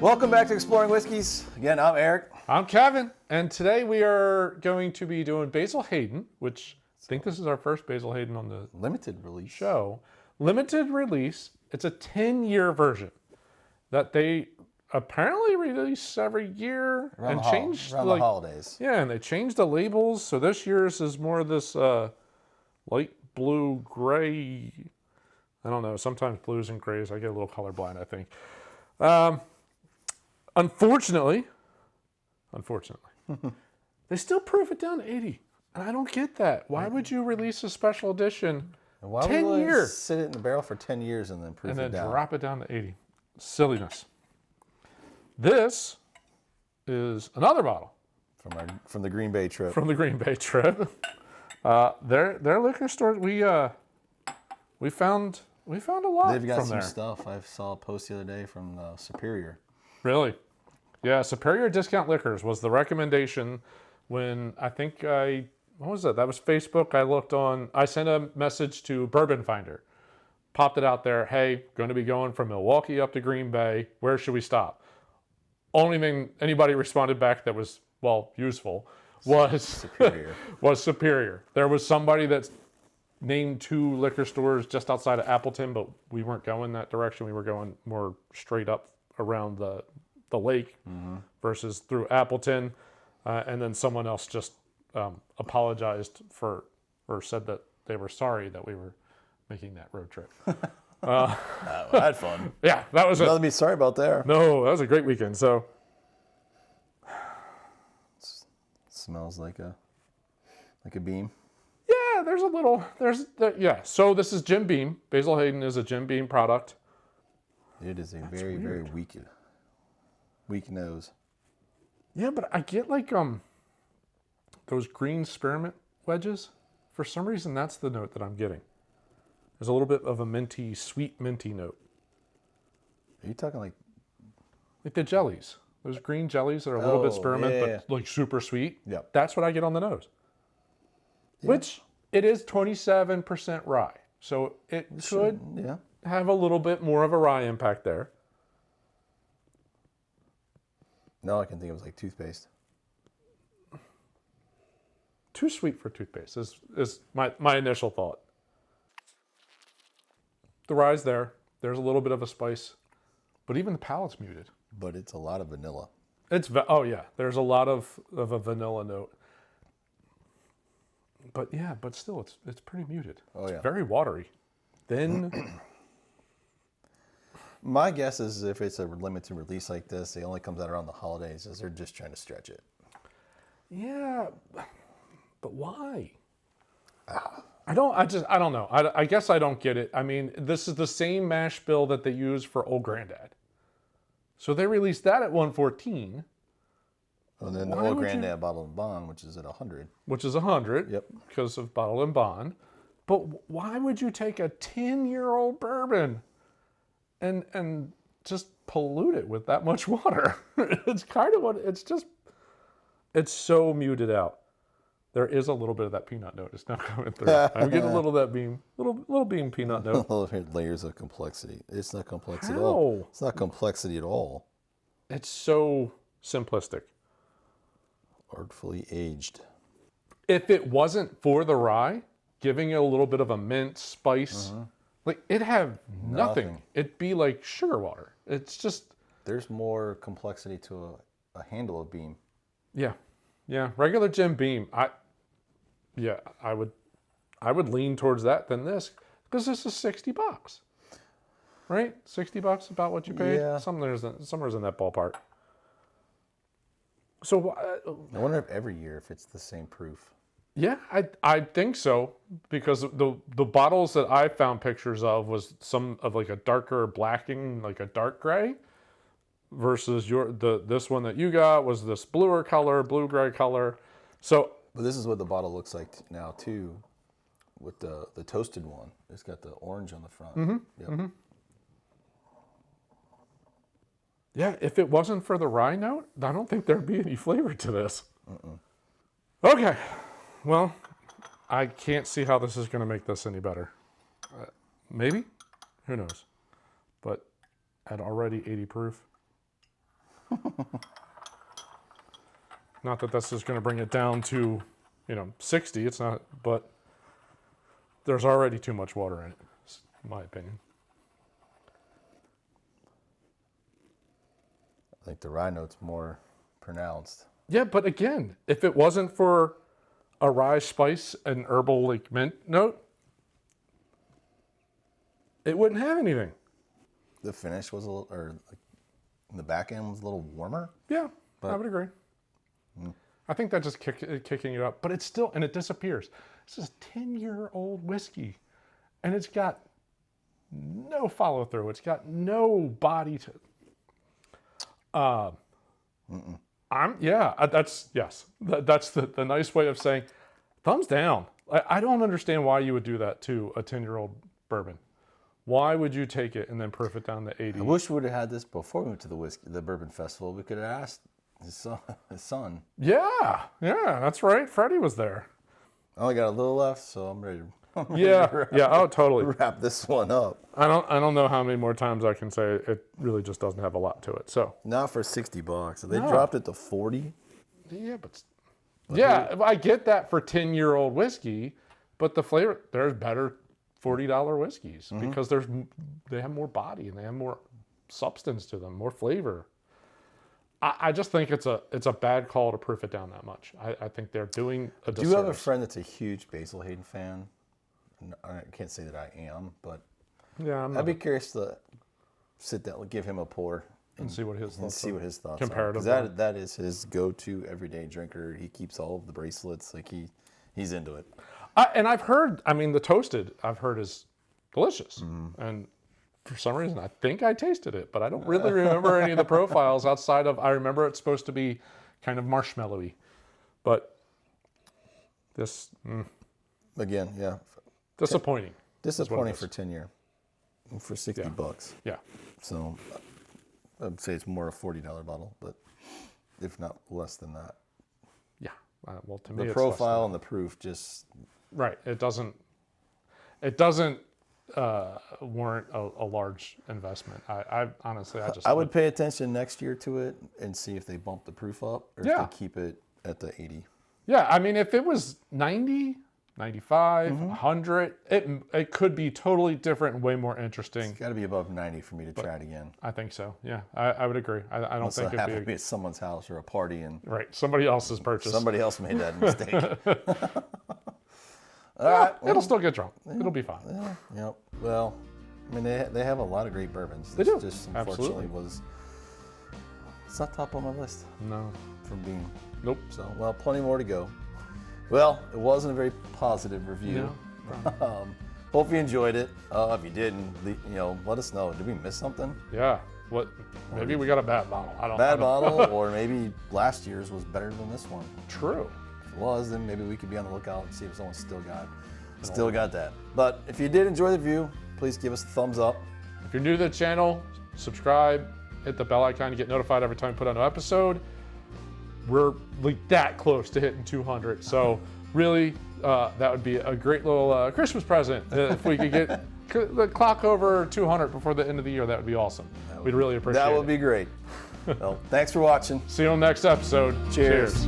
Welcome back to Exploring Whiskeys. Again, I'm Eric. I'm Kevin, and today we are going to be doing Basil Hayden, which I think this is our first Basil Hayden on the Limited release show. Limited release. It's a 10-year version that they apparently release every year around and the holidays. Yeah, and they changed the labels. So this year's is more of this light blue gray. I don't know. Sometimes blues and grays. I get a little colorblind, I think. Unfortunately, they still proof it down to 80. And I don't get that. Why would you release a special edition? And why 10 would you years sit it in the barrel for 10 years and then proof it down? Drop it down to 80? Silliness. This is another bottle from the Green Bay trip. From the Green Bay trip. Their liquor store. We found a lot. They've got from some there. stuff. I saw a post the other day from Superior. Really? Yeah, Superior Discount Liquors was the recommendation when what was it? That was Facebook. I sent a message to Bourbon Finder. Popped it out there. Hey, going to be going from Milwaukee up to Green Bay. Where should we stop? Only thing anybody responded back that was, useful was Superior. was Superior. There was somebody that's named 2 liquor stores just outside of Appleton, but we weren't going that direction. We were going more straight up around the lake versus through Appleton. And then someone else just apologized or said that they were sorry that we were making that road trip. I had fun. Yeah, that was Nothing to be sorry about there. No, that was a great weekend. So Smells like a beam. yeah, yeah. So this is Jim Beam. Basil Hayden is a Jim Beam product. It is a very weak nose. Yeah, but I get those green spearmint wedges. For some reason, that's the note that I'm getting. There's a little bit of a sweet minty note. Are you talking like the jellies? Those green jellies that are a little bit spearmint, but super sweet. Yep. That's what I get on the nose. Yeah. Which it is 27% rye. So it should have a little bit more of a rye impact there. No, I can think it was like toothpaste. Too sweet for toothpaste is my initial thought. The rye's there. There's a little bit of a spice, but even the palate's muted. But it's a lot of vanilla. There's a lot of a vanilla note. But still, it's pretty muted. It's very watery. Then my guess is if it's a limited release like this, it only comes out around the holidays, is they're just trying to stretch it. Yeah, but why? I don't know. I guess I don't get it. I mean, this is the same mash bill that they use for Old Grandad. So they released that at 114. And then the Old Grandad Bottle and Bond, which is at 100. Which is 100. Yep. Because of Bottle and Bond. But why would you take a 10-year-old bourbon and just pollute it with that much water? It's kind of it's so muted out. There is a little bit of that peanut note. It's not coming through. I'm getting a little of that little beam peanut note. Layers of complexity. It's not complex at all. It's not complexity at all. It's so simplistic. Artfully aged. If it wasn't for the rye, giving it a little bit of a mint spice, it'd have nothing. It'd be like sugar water. It's just... There's more complexity to a handle of beam. Yeah. Yeah, regular Jim Beam. I would lean towards that than this because this is $60, right? $60 about what you paid. Yeah. Somewhere's in that ballpark. So I wonder if every year if it's the same proof. Yeah, I think so because the bottles that I found pictures of was some of like a darker blacking, like a dark gray, versus this one that you got was this blue gray color. So, but this is what the bottle looks like now too, with the toasted one. It's got the orange on the front. Yep. Mm-hmm. Yeah, if it wasn't for the rye note, I don't think there'd be any flavor to this. Okay, well, I can't see how this is going to make this any better. Maybe? Who knows? But at already 80 proof, Not that this is going to bring it down to, 60. It's not, but there's already too much water in it, in my opinion. I think the rye note's more pronounced. Yeah, but again, if it wasn't for a rye spice and herbal like mint note, it wouldn't have anything. The finish was a little, or like, the back end was a little warmer. Yeah, I would agree. I think that just kicking it up, but it's still, and it disappears. This is a 10-year-old whiskey, and it's got no follow through. It's got no body to. That's the nice way of saying, thumbs down. I don't understand why you would do that to a 10-year-old bourbon. Why would you take it and then proof it down to 80? I wish we would have had this before we went to the bourbon festival. We could have asked his son. Yeah, that's right. Freddie was there. I only got a little left, so I'm ready to Oh, totally. wrap this one up. I don't know how many more times I can say it really just doesn't have a lot to it. So not for $60. They dropped it to 40. Yeah, but I get that for 10-year-old whiskey, but the flavor, there's better $40 whiskeys because they have more body and they have more substance to them, more flavor. I just think it's a bad call to proof it down that much. I think they're doing a disservice. Do you have a friend that's a huge Basil Hayden fan? I can't say that I am, but I'd be curious to sit down, give him a pour, and see what his thoughts comparative are. Because that is his go-to everyday drinker. He keeps all of the bracelets. Like he's into it. And I've heard, the toasted, I've heard is delicious. And for some reason, I think I tasted it, but I don't really remember any of the profiles outside of, I remember it's supposed to be kind of marshmallowy. But this, again, yeah. Disappointing. Disappointing for 10-year. For $60. Yeah. So I'd say it's more a $40 bottle, but if not less than that. Yeah. Well, to me, the profile and the proof just right. It doesn't warrant a large investment. I honestly, I would pay attention next year to it and see if they bump the proof up or if they keep it at the 80. Yeah, if it was 90, 95, 100, it could be totally different and way more interesting. It's got to be above 90 for me to try it again. I think so. Yeah, I would agree. I don't think it'd be at someone's house or a party and somebody else's purchase. Somebody else made that mistake. All right, it'll still get drunk. It'll be fine. Yep. Well, they have a lot of great bourbons. They do. Just unfortunately it's not top on my list. No. From Beam. Nope. So plenty more to go. Well, it wasn't a very positive review. No. Hope you enjoyed it. If you didn't, let us know. Did we miss something? Yeah. What? Maybe we got a bad bottle. Bad bottle, or maybe last year's was better than this one. True. If it was, then maybe we could be on the lookout and see if someone still got that. But if you did enjoy the review, please give us a thumbs up. If you're new to the channel, subscribe, hit the bell icon to get notified every time we put out an episode. We're like that close to hitting 200, so really that would be a great little Christmas present if we could get the clock over 200 before the end of the year. That would be awesome. We'd really appreciate it. That would be great. Well, thanks for watching. See you on the next episode. Cheers.